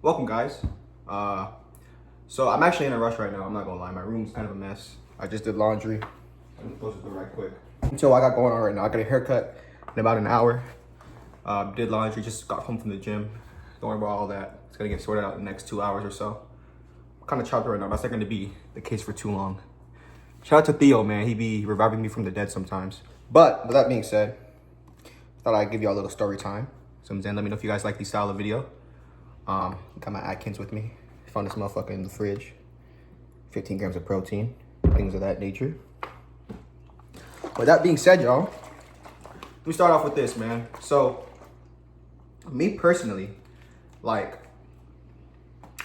Welcome, guys. So I'm actually in a rush right now. I'm not gonna lie. My room's kind of a mess. I just did laundry. I'm gonna close the door right quick. So what I got going on right now, I got a haircut in about an hour. Did laundry, just got home from the gym. Don't worry about all that. It's gonna get sorted out in the next 2 hours or so. I'm kind of chopped right now. That's not gonna be the case for too long. Shout out to Theo, man. He be reviving me from the dead sometimes. But with that being said, thought I'd give you all a little story time. So let me know if you guys like these style of video. Got my Atkins with me. Found this motherfucker in the fridge. 15 grams of protein, things of that nature. With that being said, y'all, let me start off with this, man. So, me personally, like,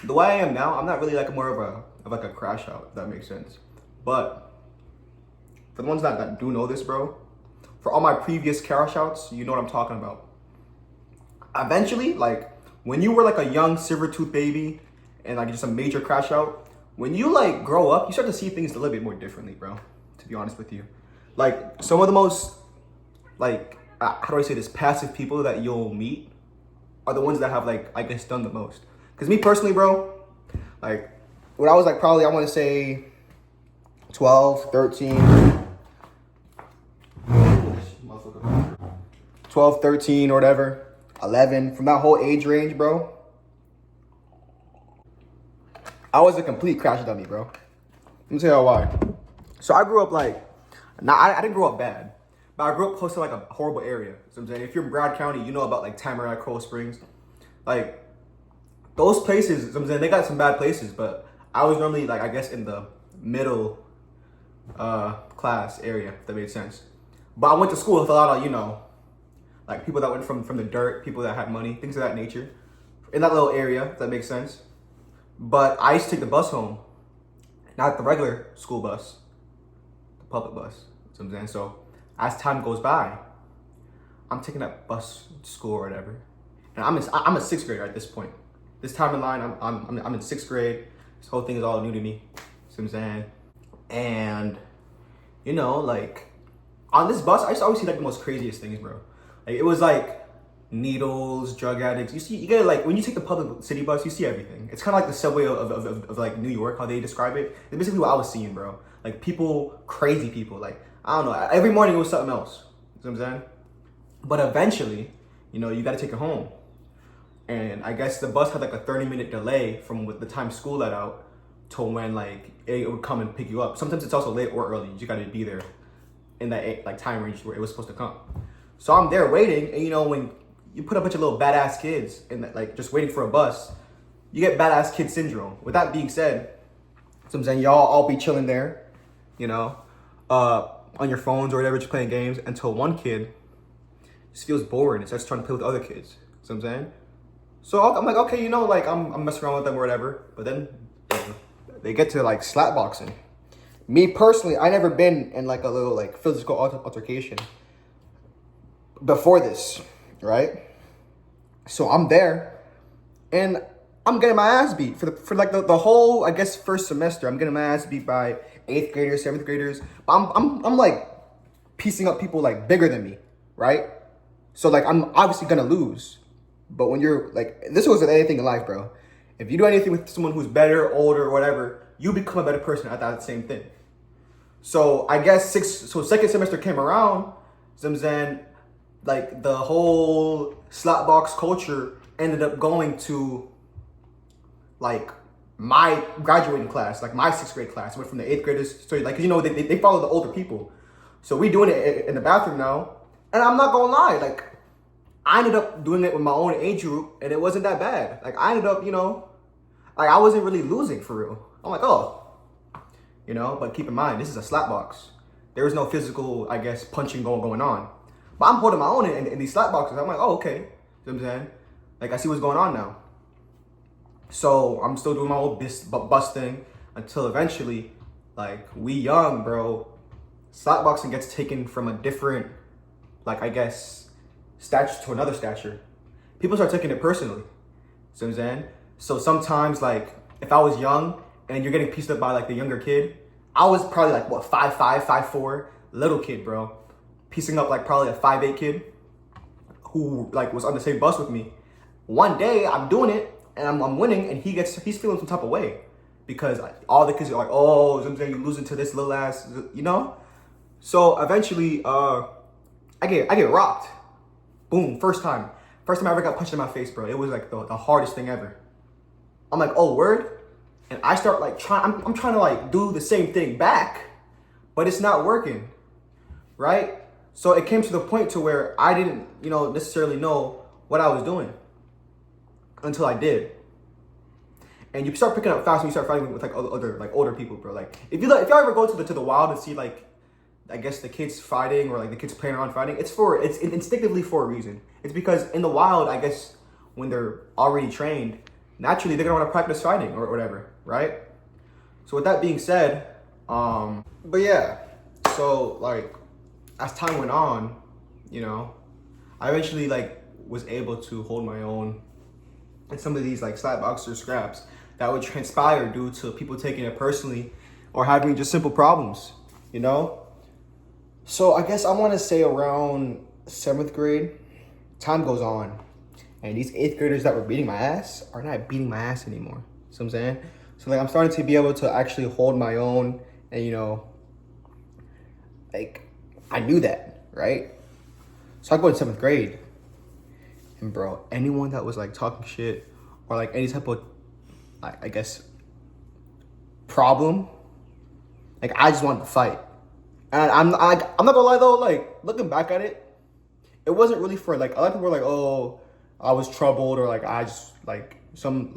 the way I am now, I'm not really like more of a crash out, if that makes sense. But for the ones that do know this, bro, for all my previous crash outs, you know what I'm talking about. Eventually, like, when you were like a young silver tooth baby and like just a major crash out, when you like grow up, you start to see things a little bit more differently, bro, to be honest with you. Like, some of the most, like, how do I say this, passive people that you'll meet are the ones that have, like, I guess, done the most. Because me personally, bro, like, when I was like probably, I want to say 12, 13, 12, 13 or whatever, 11, from that whole age range, bro, I was a complete crash dummy, bro. Let me tell you why. So I grew up like, I didn't grow up bad, but I grew up close to like a horrible area. So I'm saying, if you're in Broward County, you know about like Tamarack, Coral Springs, like those places. So I'm saying, they got some bad places, but I was normally like, I guess, in the middle class area, if that made sense. But I went to school with a lot of, you know, like people that went from the dirt, people that had money, things of that nature, in that little area, if that makes sense. But I used to take the bus home, not the regular school bus, the public bus. You know what I'm saying? So as time goes by, I'm taking that bus to school or whatever, and I'm a sixth grader at this point. This time in line, I'm in sixth grade. This whole thing is all new to me. You know what I'm saying? And you know, like on this bus, I used to always see like the most craziest things, bro. Like, it was like needles, drug addicts. You get like, when you take the public city bus, you see everything. It's kind of like the subway of like New York, how they describe it. It's basically what I was seeing, bro. Like people, crazy people. Like, I don't know. Every morning it was something else. You know what I'm saying? But eventually, you know, you got to take it home. And I guess the bus had like a 30-minute delay from the time school let out to when like it would come and pick you up. Sometimes it's also late or early. You got to be there in that like time range where it was supposed to come. So I'm there waiting, and you know, when you put a bunch of little badass kids in that, like, just waiting for a bus, you get badass kid syndrome. With that being said, so I'm saying, y'all all be chilling there, you know, on your phones or whatever, just playing games, until one kid just feels bored and starts trying to play with other kids. So I'm saying, so I'm like, okay, you know, like I'm messing around with them or whatever. But then they get to like slap boxing. Me personally, I never been in like a little like physical altercation before this, right? So I'm there, and I'm getting my ass beat for like the whole, I guess, first semester. I'm getting my ass beat by 8th graders, 7th graders. I'm like piecing up people like bigger than me, right? So like I'm obviously gonna lose. But when you're like, this was with anything in life, bro. If you do anything with someone who's better, older, or whatever, you become a better person at that same thing. So I guess second semester came around, so I'm saying, like the whole slapbox culture ended up going to like my graduating class, like my 6th grade class. It went from the 8th graders, so like, you know, they follow the older people. So we doing it in the bathroom now, and I'm not gonna lie, like I ended up doing it with my own age group, and it wasn't that bad. Like I ended up, you know, like I wasn't really losing for real. I'm like, oh, you know, but keep in mind, this is a slapbox. There is no physical, I guess, punching going on. But I'm holding my own in these slap boxes. I'm like, oh, okay. You know what I'm saying? Like, I see what's going on now. So I'm still doing my whole bus thing until eventually, like, we young, bro, slap boxing gets taken from a different, like, I guess, stature to another stature. People start taking it personally. You know what I'm saying? So sometimes, like, if I was young and you're getting pieced up by, like, the younger kid, I was probably, like, what, 5'5", 5'4", little kid, bro. Piecing up like probably a 5'8" kid who like was on the same bus with me. One day I'm doing it, and I'm winning, and he's feeling some type of way because all the kids are like, oh, I'm saying, you losing to this little ass, you know. So eventually, I get rocked. Boom, first time I ever got punched in my face, bro. It was like the hardest thing ever. I'm like, oh, word, and I start like I'm trying to like do the same thing back, but it's not working, right? So it came to the point to where I didn't, necessarily know what I was doing until I did. And you start picking up fast when you start fighting with like other like older people, bro. Like if y'all ever go to the wild and see like, I guess the kids fighting or like the kids playing around fighting, it's instinctively for a reason. It's because in the wild, I guess when they're already trained, naturally they're gonna want to practice fighting or whatever, right? So with that being said, but yeah, so like as time went on, I eventually like was able to hold my own in some of these like slap boxer scraps that would transpire due to people taking it personally or having just simple problems, So I guess I want to say around 7th grade, time goes on, and these 8th graders that were beating my ass are not beating my ass anymore. See what I'm saying? So like I'm starting to be able to actually hold my own, and like I knew that, right? So I go in 7th grade, and bro, anyone that was like talking shit or like any type of, like, I guess, problem, like I just wanted to fight. And I'm not gonna lie though, like looking back at it, it wasn't really for like, a lot of people were like, oh, I was troubled, or like I just like some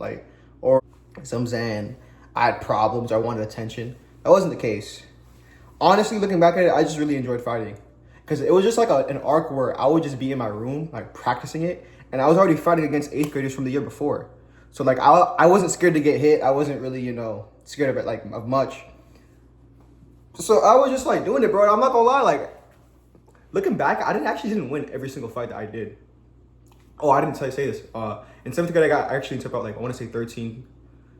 saying I had problems or I wanted attention. That wasn't the case. Honestly, looking back at it, I just really enjoyed fighting. Because it was just like an arc where I would just be in my room, like practicing it. And I was already fighting against 8th graders from the year before. So like I wasn't scared to get hit. I wasn't really, scared of it like of much. So I was just like doing it, bro. I'm not gonna lie, like looking back, I didn't win every single fight that I did. Oh, I didn't say this. In 7th grade, I actually took out like, I want to say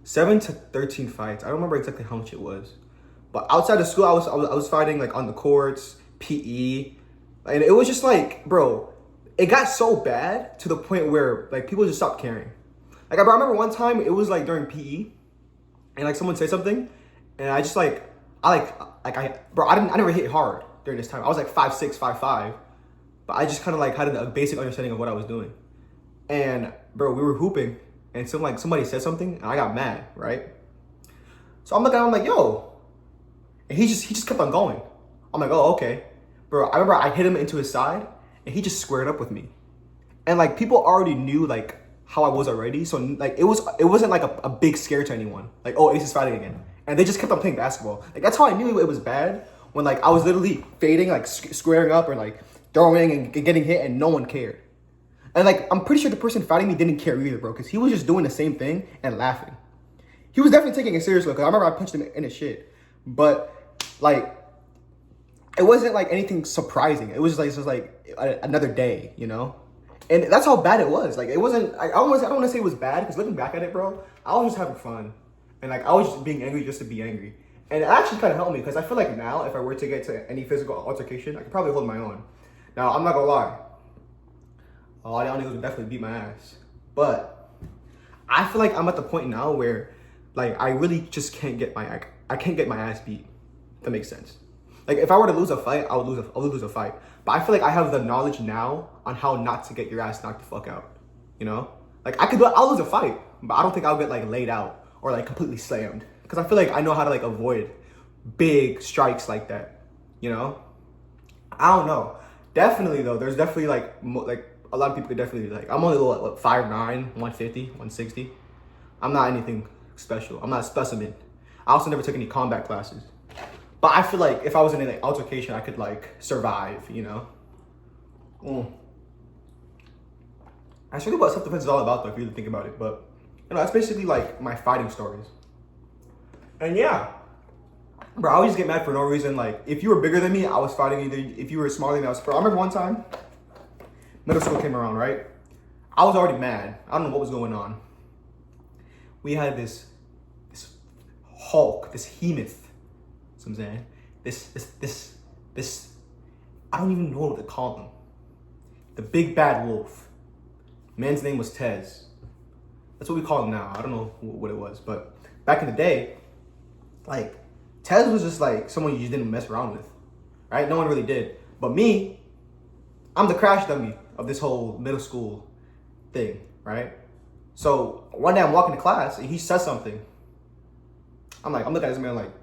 7 to 13 fights. I don't remember exactly how much it was. But outside of school, I was fighting like on the courts, PE, and it was just like, bro, it got so bad to the point where like people just stopped caring. Like I remember one time it was like during PE, and like someone said something, and I just like I never hit hard during this time. I was like 5'6", 5'5", but I just kind of like had a basic understanding of what I was doing. And bro, we were hooping, and somebody said something, and I got mad, right? So I'm looking at him like, yo, and he just kept on going. I'm like, oh, okay. Bro, I remember I hit him into his side, and he just squared up with me. And like people already knew like how I was already, so like it wasn't like a big scare to anyone. Like, oh, Ace is fighting again, and they just kept on playing basketball. Like that's how I knew it was bad, when like I was literally fading, like squaring up or like throwing and getting hit, and no one cared. And like I'm pretty sure the person fighting me didn't care either, bro, because he was just doing the same thing and laughing. He was definitely taking it seriously, because I remember I punched him in his shit, but like it wasn't like anything surprising. It was just like another day, And that's how bad it was. Like it wasn't. I don't want to say it was bad, because looking back at it, bro, I was just having fun, and like I was just being angry just to be angry. And it actually kind of helped me, because I feel like now if I were to get to any physical altercation, I could probably hold my own. Now I'm not gonna lie, a lot of y'all niggas would definitely beat my ass, but I feel like I'm at the point now where like I really just can't get my ass beat. If that makes sense. Like if I were to lose a fight, I would lose a fight. But I feel like I have the knowledge now on how not to get your ass knocked the fuck out. Like I'll lose a fight, but I don't think I'll get like laid out or like completely slammed, because I feel like I know how to like avoid big strikes like that. I don't know. Definitely though, there's definitely like a lot of people could definitely like. I'm only what 5'9", 150, 160. I'm not anything special. I'm not a specimen. I also never took any combat classes. But I feel like if I was in an altercation, I could like survive, That's really what self-defense is all about, though, if you really think about it. But that's basically like my fighting stories. And yeah, bro, I always get mad for no reason. Like if you were bigger than me, I was fighting you. If you were smaller than me, I was. I remember one time, middle school came around, right? I was already mad. I don't know what was going on. We had this Hulk, this Hemoth. I'm saying this I don't even know what to call him. The big bad wolf. Man's name was Tez. That's what we call him now. I don't know what it was, but back in the day, like Tez was just like someone you just didn't mess around with, right? No one really did. But me, I'm the crash dummy of this whole middle school thing, right? So one day I'm walking to class and he says something. I'm looking at this man like, you know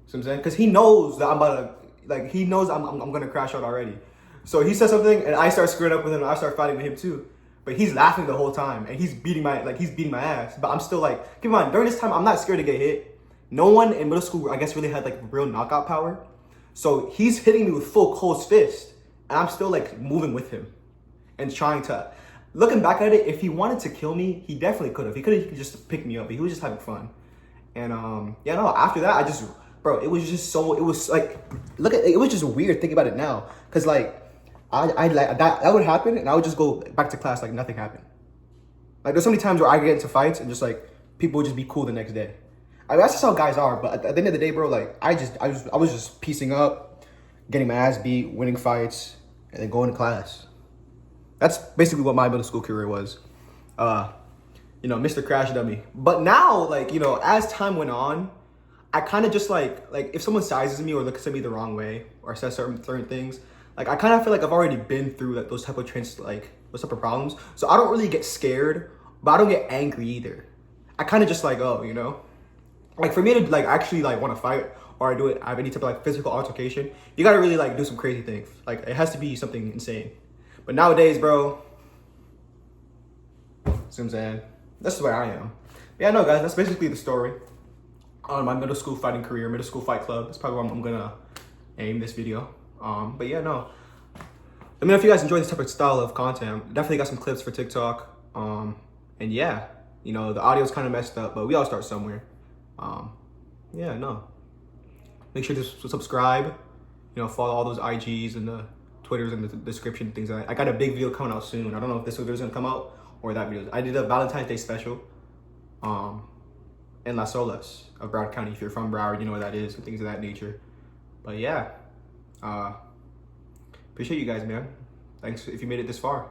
what I'm saying? Because he knows that I'm about to, like, he knows I'm gonna crash out already. So he says something and I start screwing up with him and I start fighting with him too. But he's laughing the whole time and he's beating my ass. But I'm still like, keep in mind, during this time, I'm not scared to get hit. No one in middle school, I guess, really had like real knockout power. So he's hitting me with full closed fist. And I'm still like moving with him and trying to, looking back at it, if he wanted to kill me, he definitely could have. He could just pick me up, but he was just having fun. And yeah, no, after that, bro, it was just so, it was like, it was just weird thinking about it now. Cause like, I like that would happen and I would just go back to class like nothing happened. Like there's so many times where I get into fights and just like, people would just be cool the next day. I mean, that's just how guys are, but at the end of the day, bro, like I was just piecing up, getting my ass beat, winning fights, and then going to class. That's basically what my middle school career was. You know, Mr. Crash Dummy. But now, like, you know, as time went on, I kind of just like if someone sizes me or looks at me the wrong way or says certain things, like I kind of feel like I've already been through like those type of those type of problems. So I don't really get scared, but I don't get angry either. I kind of just like, oh, you know, like for me to like actually like want to fight or I have any type of like physical altercation, you gotta really like do some crazy things. Like it has to be something insane. But nowadays, bro, see what I'm saying? That's where I am. Yeah, no, guys, that's basically the story on my middle school fighting career, middle school fight club. That's probably where I'm gonna aim this video. But yeah, no. Let me know if you guys enjoy this type of style of content. Definitely got some clips for TikTok. And yeah, you know, the audio's kind of messed up, but we all start somewhere. Yeah, no. Make sure to subscribe, you know, follow all those IGs and the Twitters in the description, things like that. I got a big video coming out soon. I don't know if this video is gonna come out or that video. I did a Valentine's Day special in Las Olas of Broward County. If you're from Broward, you know where that is and things of that nature. But yeah, appreciate you guys, man. Thanks if you made it this far.